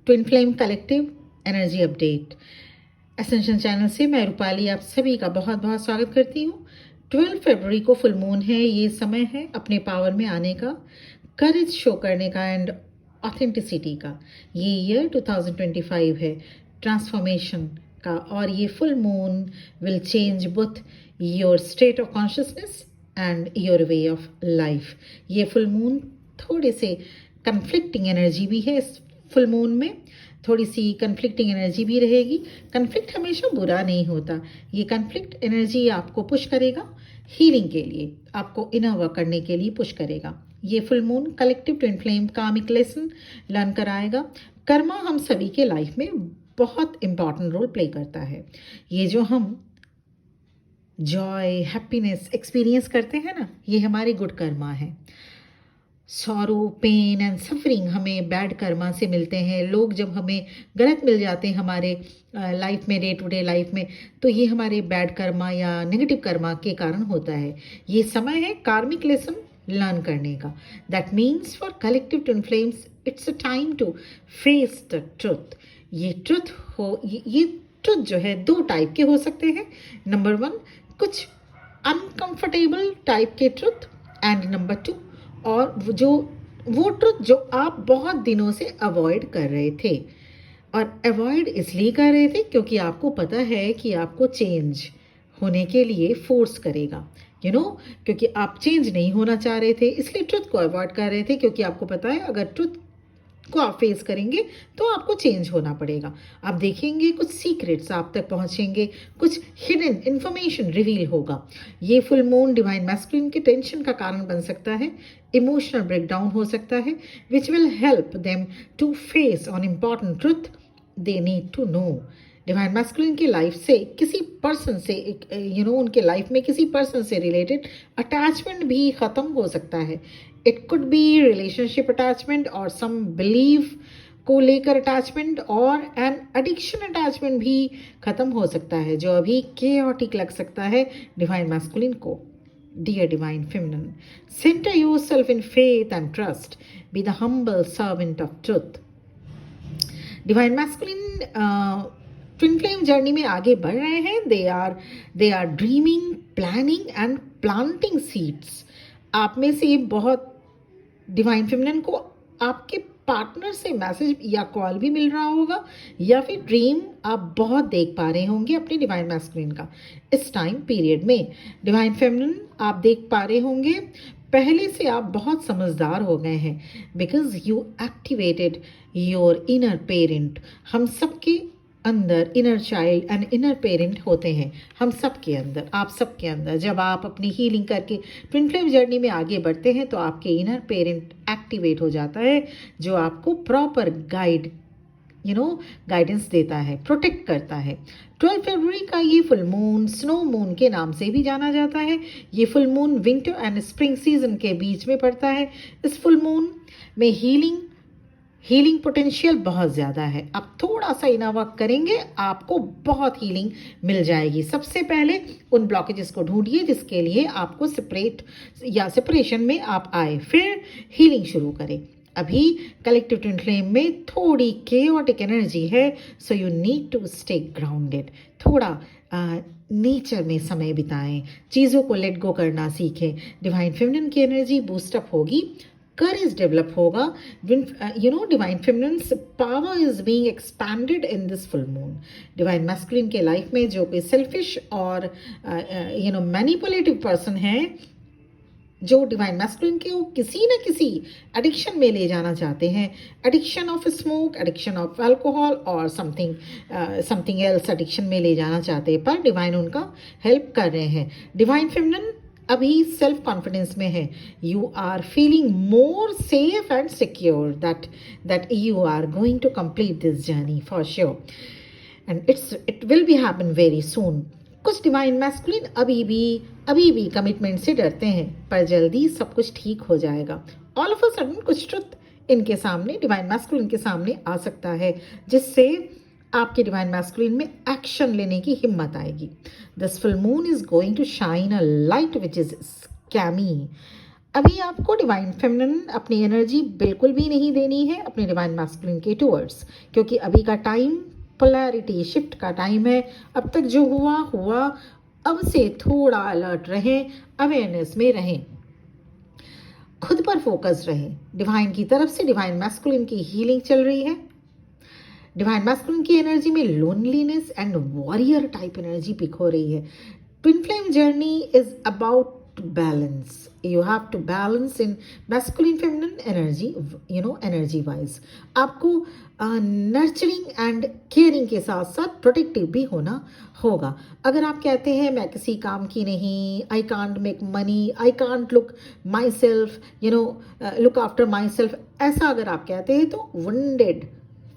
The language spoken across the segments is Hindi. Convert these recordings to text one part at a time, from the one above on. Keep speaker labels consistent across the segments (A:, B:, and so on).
A: Twin flame collective energy update ascension channel से मैं रूपाली आप सभी का बहुत बहुत स्वागत करती हूँ। 12 फरवरी को फुल मून है। ये समय है अपने पावर में आने का, करेज शो करने का एंड ऑथेंटिसिटी का। ये ईयर 2025 है ट्रांसफॉर्मेशन का, और ये full moon will change both your state of consciousness and your way of life. ये फुल मून थोड़े से कन्फ्लिक्टिंग एनर्जी भी है। इस फुल मून में थोड़ी सी कन्फ्लिक्टिंग एनर्जी भी रहेगी। कन्फ्लिक्ट हमेशा बुरा नहीं होता। ये कन्फ्लिक्ट एनर्जी आपको पुश करेगा हीलिंग के लिए, आपको इनर वर्क करने के लिए पुश करेगा। ये full moon collective twin flame कार्मिक लेसन लर्न कराएगा। कर्मा हम सभी के लाइफ में बहुत इंपॉर्टेंट रोल प्ले करता है। ये जो हम जॉय हैप्पीनेस एक्सपीरियंस करते हैं ना, ये हमारे गुड कर्मा है। सॉरो पेन एंड सफरिंग हमें बैड कर्मा से मिलते हैं। लोग जब हमें गलत मिल जाते हैं हमारे लाइफ में, डे टू डे लाइफ में, तो ये हमारे बैड कर्मा या नेगेटिव कर्मा के कारण होता है। ये समय है कार्मिक लेसन लर्न करने का। That means for collective twin flames it's a time to face the truth. ये ट्रुथ ये ट्रुथ जो है दो टाइप के हो सकते हैं। नंबर 1 कुछ अनकंफर्टेबल टाइप के ट्रुथ, एंड नंबर 2 और वो ट्रुथ जो आप बहुत दिनों से अवॉइड कर रहे थे। और अवॉइड इसलिए कर रहे थे क्योंकि आपको पता है कि आपको चेंज होने के लिए फोर्स करेगा, क्योंकि आप चेंज नहीं होना चाह रहे थे, इसलिए ट्रुथ को अवॉइड कर रहे थे। क्योंकि आपको पता है अगर ट्रुथ को आप फेस करेंगे तो आपको चेंज होना पड़ेगा। आप देखेंगे कुछ सीक्रेट्स आप तक पहुंचेंगे, कुछ हिडन इंफॉर्मेशन रिवील होगा। ये फुल मून डिवाइन मैस्कुलिन के टेंशन का कारण बन सकता है। इमोशनल ब्रेकडाउन हो सकता है, which will help them to face on important truth they need to know. Divine masculine की लाइफ से किसी पर्सन से उनके लाइफ में किसी पर्सन से रिलेटेड अटैचमेंट भी खत्म हो सकता है। It could be relationship attachment और सम बिलीफ को लेकर अटैचमेंट, और एन एडिक्शन अटैचमेंट भी खत्म हो सकता है जो अभी केओटिक लग सकता है डिवाइन मैस्कुलिन को। Dear Divine Feminine, center yourself in faith and trust. Be the humble servant of truth. Divine Masculine twin flame journey में आगे बढ़ रहे हैं। They are dreaming, planning and planting seeds. आप में से बहुत डिवाइन फेमिनिन को आपके पार्टनर से मैसेज या कॉल भी मिल रहा होगा, या फिर ड्रीम आप बहुत देख पा रहे होंगे अपने डिवाइन मैस्कुलिन का। इस टाइम पीरियड में डिवाइन फेमिनिन आप देख पा रहे होंगे पहले से आप बहुत समझदार हो गए हैं, because you activated your inner parent. हम सबके अंदर inner child and inner parent होते हैं, हम सब के अंदर, आप सब के अंदर। जब आप अपनी हीलिंग करके ट्विन फ्लेम जर्नी में आगे बढ़ते हैं तो आपके इनर पेरेंट एक्टिवेट हो जाता है, जो आपको प्रॉपर गाइडेंस देता है, प्रोटेक्ट करता है। 12 फरवरी का ये फुल मून स्नो मून के नाम से भी जाना जाता है। ये full moon winter and spring season के बीच में पड़ता है। इस फुल मून में हीलिंग पोटेंशियल बहुत ज़्यादा है। आप थोड़ा सा इनर वर्क करेंगे, आपको बहुत हीलिंग मिल जाएगी। सबसे पहले उन ब्लॉकेजेस को ढूंढिए जिसके लिए आपको सेपरेशन में आप आए, फिर हीलिंग शुरू करें। अभी कलेक्टिव ट्विन फ्लेम में थोड़ी केओटिक एनर्जी है, so you need to stay grounded. थोड़ा नेचर में समय बिताएं, चीज़ों को लेट गो करना सीखें। डिवाइन फेमिनिन की एनर्जी बूस्टअप होगी, करेज डेवलप होगा। Divine feminine's power is being expanded in this full moon. Divine masculine के लाइफ में जो कोई सेल्फिश और मैनिपुलेटिव पर्सन है, जो डिवाइन मैस्कुलिन के वो किसी न किसी एडिक्शन में ले जाना चाहते हैं, addiction of smoke, addiction of alcohol और समथिंग एल्स एडिक्शन में ले जाना चाहते हैं, पर डिवाइन उनका हेल्प कर रहे हैं। डिवाइन फेमिनिन अभी सेल्फ कॉन्फिडेंस में है। You are feeling more safe and secure that you are going to complete this journey for sure, and it will be happen very soon. कुछ डिवाइन मैस्कुलिन अभी भी कमिटमेंट से डरते हैं, पर जल्दी सब कुछ ठीक हो जाएगा। ऑल ऑफ अ सडन कुछ ट्रुथ इनके सामने, डिवाइन मैस्कुलिन के सामने आ सकता है, जिससे आपके डिवाइन मैस्कुलिन में एक्शन लेने की हिम्मत आएगी। This full moon is going to shine a light which is scammy. अभी आपको डिवाइन फेमिनिन अपनी एनर्जी बिल्कुल भी नहीं देनी है अपने डिवाइन मैस्कुलिन के टूवर्ड्स, क्योंकि अभी का टाइम पोलैरिटी शिफ्ट का टाइम है। अब तक जो हुआ हुआ, अब से थोड़ा अलर्ट रहें, अवेयरनेस में रहें, खुद पर फोकस रहें। डिवाइन की तरफ से डिवाइन मैस्कुलिन की हीलिंग चल रही है। डिवाइन मैस्कुलिन की एनर्जी में loneliness and warrior type energy pick हो रही है। Twin flame journey is about balance. You have to balance in masculine feminine energy, energy wise आपको नर्चरिंग एंड केयरिंग के साथ साथ प्रोटेक्टिव भी होना होगा। अगर आप कहते हैं मैं किसी काम की नहीं, I can't make money, I can't look my self, look after my self, ऐसा अगर आप कहते हैं तो वुंडेड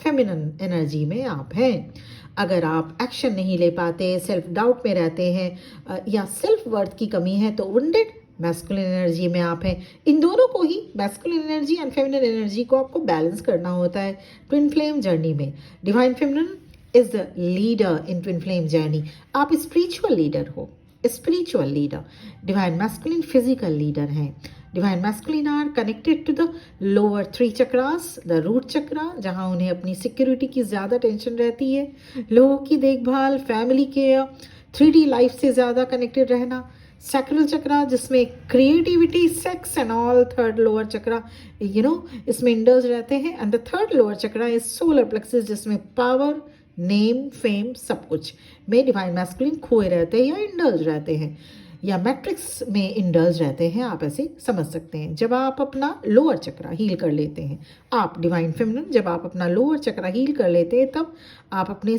A: फेमिनिन एनर्जी में आप हैं। अगर आप एक्शन नहीं ले पाते, सेल्फ डाउट में रहते हैं या सेल्फ वर्थ की कमी है, तो वुंडेड मैस्कुलिन एनर्जी में आप हैं। इन दोनों को ही, masculine energy and feminine energy को आपको बैलेंस करना होता है ट्विन फ्लेम जर्नी में। Divine feminine is the leader in twin flame journey. आप स्पिरिचुअल लीडर हो, spiritual leader. Divine masculine physical leader हैं। Divine masculine are connected to the lower 3 chakras, the root chakra, जहाँ उन्हें अपनी सिक्योरिटी की ज़्यादा टेंशन रहती है, लोगों की देखभाल, फैमिली केयर, 3D लाइफ से ज़्यादा कनेक्टेड रहना। सैक्रल चक्रा जिसमें creativity, sex and all, third lower chakra इसमें इंडल्ज रहते हैं। And the third lower chakra is solar plexus जिसमें पावर, नेम, फेम, सब कुछ में डिवाइन मैस्कुलिन खोए रहते हैं या इंडल्ज रहते हैं, या मैट्रिक्स में इंडल्ज रहते हैं, आप ऐसे समझ सकते हैं। जब आप अपना लोअर चक्रा हील कर लेते हैं, आप डिवाइन फेमिनिन जब आप अपना लोअर चक्रा हील कर लेते हैं, तब आप अपने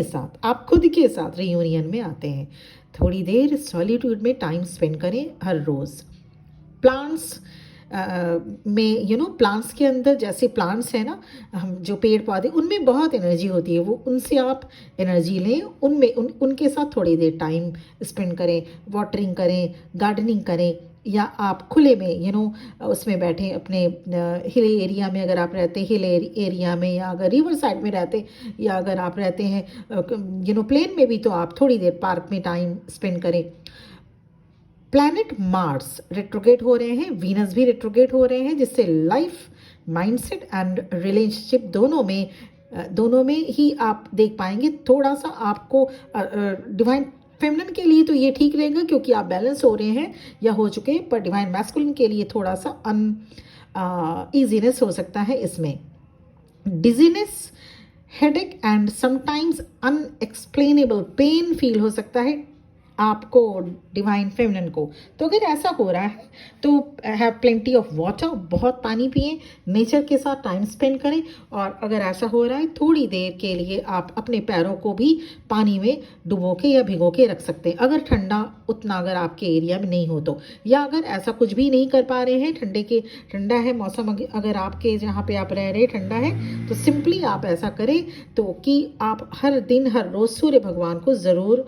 A: साथ आप खुद के साथ रियूनियन में आते हैं। थोड़ी देर सॉलिट्यूड में टाइम स्पेंड करें हर रोज़। प्लांट्स में प्लांट्स के अंदर, जैसे प्लांट्स है ना, हम जो पेड़ पौधे, उनमें बहुत एनर्जी होती है, वो उनसे आप एनर्जी लें, उनके साथ थोड़ी देर टाइम स्पेंड करें, वाटरिंग करें, गार्डनिंग करें, या आप खुले में उसमें बैठें अपने हिल एरिया में। अगर आप रहते हैं हिल एरिया में, या अगर रिवर साइड में रहते, या अगर आप रहते हैं प्लेन में भी, तो आप थोड़ी देर पार्क में टाइम स्पेंड करें। प्लैनेट मार्स रेट्रोगेट हो रहे हैं, वीनस भी रेट्रोगेट हो रहे हैं, जिससे लाइफ, माइंडसेट एंड रिलेशनशिप दोनों में ही आप देख पाएंगे थोड़ा सा आपको। डिवाइन फेमिनिन के लिए तो ये ठीक रहेगा क्योंकि आप बैलेंस हो रहे हैं या हो चुके हैं, पर डिवाइन मैस्कुलिन के लिए थोड़ा सा ईजीनेस हो सकता है इसमें। Dizziness, headache and sometimes unexplainable pain feel हो सकता है आपको डिवाइन फेमिनिन को। तो अगर ऐसा हो रहा है तो हैव प्लेंटी ऑफ वाटर, बहुत पानी पिएं, नेचर के साथ टाइम स्पेंड करें। और अगर ऐसा हो रहा है, थोड़ी देर के लिए आप अपने पैरों को भी पानी में डुबो के या भिगो के रख सकते हैं, अगर ठंडा उतना अगर आपके एरिया में नहीं हो तो। या अगर ऐसा कुछ भी नहीं कर पा रहे हैं, ठंडा है मौसम, अगर आपके जहाँ पे आप रह रहे ठंडा है, तो सिंपली आप ऐसा करें तो कि आप हर दिन हर रोज़ सूर्य भगवान को ज़रूर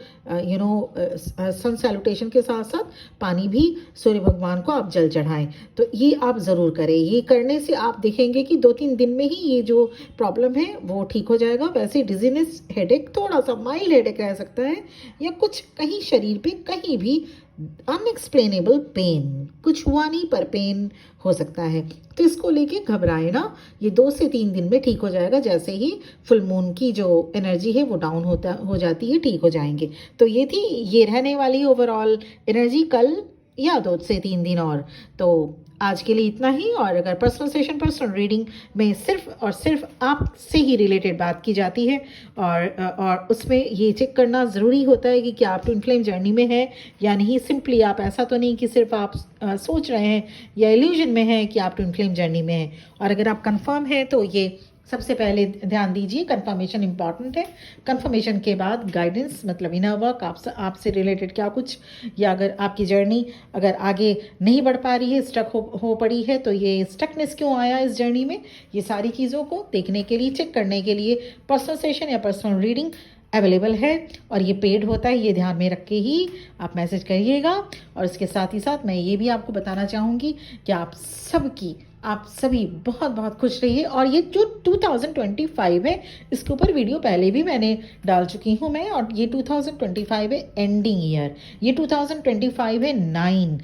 A: सन सैल्यूटेशन के साथ साथ पानी भी सूर्य भगवान को आप जल चढ़ाएं। तो ये आप ज़रूर करें। ये करने से आप देखेंगे कि 2-3 दिन में ही ये जो प्रॉब्लम है वो ठीक हो जाएगा। वैसे डिजीनेस, हेडेक, थोड़ा सा माइल्ड हेडेक रह सकता है, या कुछ कहीं शरीर पे कहीं भी अनएक्सप्लेनेबल पेन, कुछ हुआ नहीं पर पेन हो सकता है, तो इसको लेके घबराए ना। ये 2 से 3 दिन में ठीक हो जाएगा। जैसे ही फुल मून की जो एनर्जी है वो डाउन हो जाती है, ठीक हो जाएंगे। तो ये रहने वाली ओवरऑल एनर्जी कल या 2 से 3 दिन और। तो आज के लिए इतना ही। और अगर पर्सनल सेशन, पर्सनल रीडिंग में सिर्फ और सिर्फ आपसे ही रिलेटेड बात की जाती है, और उसमें ये चेक करना ज़रूरी होता है कि क्या आप ट्विन फ्लेम जर्नी में है या नहीं। सिंपली आप ऐसा तो नहीं कि सिर्फ आप सोच रहे हैं या इल्यूजन में हैं कि आप ट्विन फ्लेम जर्नी में हैं। और अगर आप कंफर्म हैं तो ये सबसे पहले ध्यान दीजिए, कंफर्मेशन इंपॉर्टेंट है। कंफर्मेशन के बाद गाइडेंस, मतलब इनर वर्क, आपसे रिलेटेड क्या कुछ, या अगर आपकी जर्नी अगर आगे नहीं बढ़ पा रही है, स्टक हो पड़ी है, तो ये स्टकनेस क्यों आया इस जर्नी में, ये सारी चीज़ों को देखने के लिए, चेक करने के लिए पर्सनल सेशन या पर्सनल रीडिंग अवेलेबल है। और ये पेड होता है, ये ध्यान में रख के ही आप मैसेज करिएगा। और इसके साथ ही साथ मैं ये भी आपको बताना चाहूँगी कि आप सबकी आप सभी बहुत बहुत खुश रहिए। और ये जो 2025 है, इसके ऊपर वीडियो पहले भी मैंने डाल चुकी हूँ मैं, और ये 2025 है एंडिंग ईयर, ये 2025 है 9,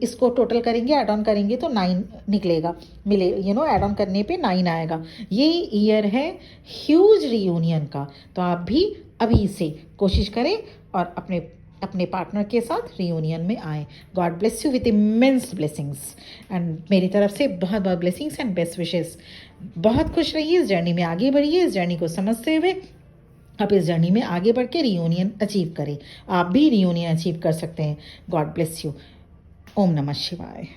A: इसको टोटल करेंगे, ऐड ऑन करेंगे तो 9 निकलेगा, मिले ऐड ऑन करने पे 9 आएगा। ये ईयर है ह्यूज रियूनियन का, तो आप भी अभी से कोशिश करें और अपने अपने पार्टनर के साथ रियूनियन में आए। God bless you with immense blessings, and मेरी तरफ से बहुत बहुत ब्लेसिंग्स एंड बेस्ट विशेस। बहुत खुश रहिए, इस जर्नी में आगे बढ़िए, इस जर्नी को समझते हुए आप इस जर्नी में आगे बढ़ के रियूनियन अचीव करें। आप भी रियूनियन अचीव कर सकते हैं। God bless you. ओम नमः शिवाय।